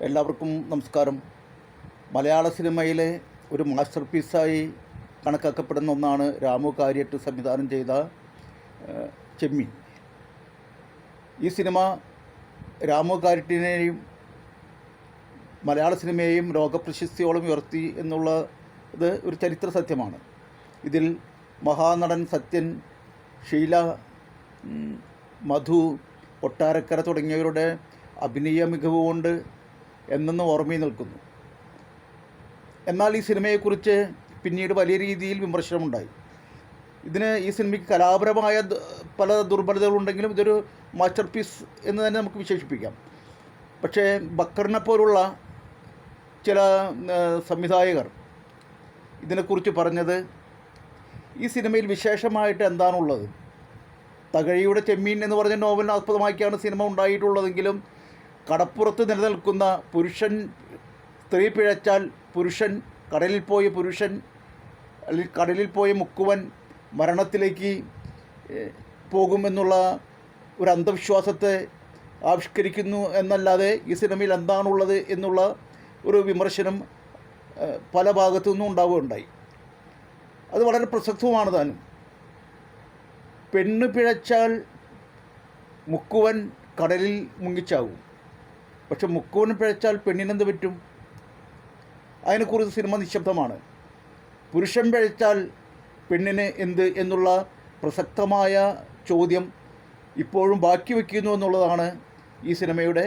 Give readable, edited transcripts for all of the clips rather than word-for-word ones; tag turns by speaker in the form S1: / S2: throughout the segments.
S1: എല്ലാവർക്കും നമസ്കാരം. മലയാള സിനിമയിലെ ഒരു മാസ്റ്റർ പീസായി കണക്കാക്കപ്പെടുന്ന ഒന്നാണ് രാമു കാര്യട്ട് സംവിധാനം ചെയ്ത ചെമ്മീൻ. ഈ സിനിമ രാമു കാര്യട്ടിനെയും മലയാള സിനിമയെയും ലോകപ്രശസ്തിയോളം ഉയർത്തി എന്നുള്ളത് ഒരു ചരിത്ര സത്യമാണ്. ഇതിൽ മഹാനടൻ സത്യൻ, ഷീല, മധു, കൊട്ടാരക്കര തുടങ്ങിയവരുടെ അഭിനയ മികവ് കൊണ്ട് എന്നെന്നും ഓർമ്മയിൽ നിൽക്കുന്നു. എന്നാൽ ഈ സിനിമയെക്കുറിച്ച് പിന്നീട് വലിയ രീതിയിൽ വിമർശനമുണ്ടായി. ഈ സിനിമയ്ക്ക് കലാപരമായ പല ദുർബലതകളുണ്ടെങ്കിലും ഇതൊരു മാസ്റ്റർ പീസ് എന്ന് തന്നെ നമുക്ക് വിശേഷിപ്പിക്കാം. പക്ഷേ ബക്കറിനെ പോലുള്ള ചില സംവിധായകർ ഇതിനെക്കുറിച്ച് പറഞ്ഞത്, ഈ സിനിമയിൽ വിശേഷമായിട്ട് എന്താണുള്ളത്? തകഴിയുടെ ചെമ്മീൻ എന്ന് പറഞ്ഞ നോവലിനെ ആസ്പദമാക്കിയാണ് സിനിമ ഉണ്ടായിട്ടുള്ളതെങ്കിലും കടപ്പുറത്ത് നിലനിൽക്കുന്ന പുരുഷൻ, സ്ത്രീ പിഴച്ചാൽ പുരുഷൻ, കടലിൽ പോയ പുരുഷൻ അല്ലെങ്കിൽ കടലിൽ പോയ മുക്കുവൻ മരണത്തിലേക്ക് പോകുമെന്നുള്ള ഒരു അന്ധവിശ്വാസത്തെ ആവിഷ്കരിക്കുന്നു എന്നല്ലാതെ ഈ സിനിമയിൽ എന്താണുള്ളത് എന്നുള്ള ഒരു വിമർശനം പല ഭാഗത്തു നിന്നും ഉണ്ടാവുകയുണ്ടായി. അത് വളരെ പ്രസക്തമാണ് താനും. പെണ്ണ് പിഴച്ചാൽ മുക്കുവൻ കടലിൽ മുങ്ങിച്ചാവും. പക്ഷെ മുക്കുവൻ പിഴച്ചാൽ പെണ്ണിനെന്ത് പറ്റും? അതിനെക്കുറിച്ച് സിനിമ നിശബ്ദമാണ്. പുരുഷൻ പിഴച്ചാൽ പെണ്ണിന് എന്ത് എന്നുള്ള പ്രസക്തമായ ചോദ്യം ഇപ്പോഴും ബാക്കി വയ്ക്കുന്നു എന്നുള്ളതാണ് ഈ സിനിമയുടെ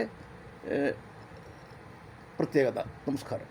S1: പ്രത്യേകത. നമസ്കാരം.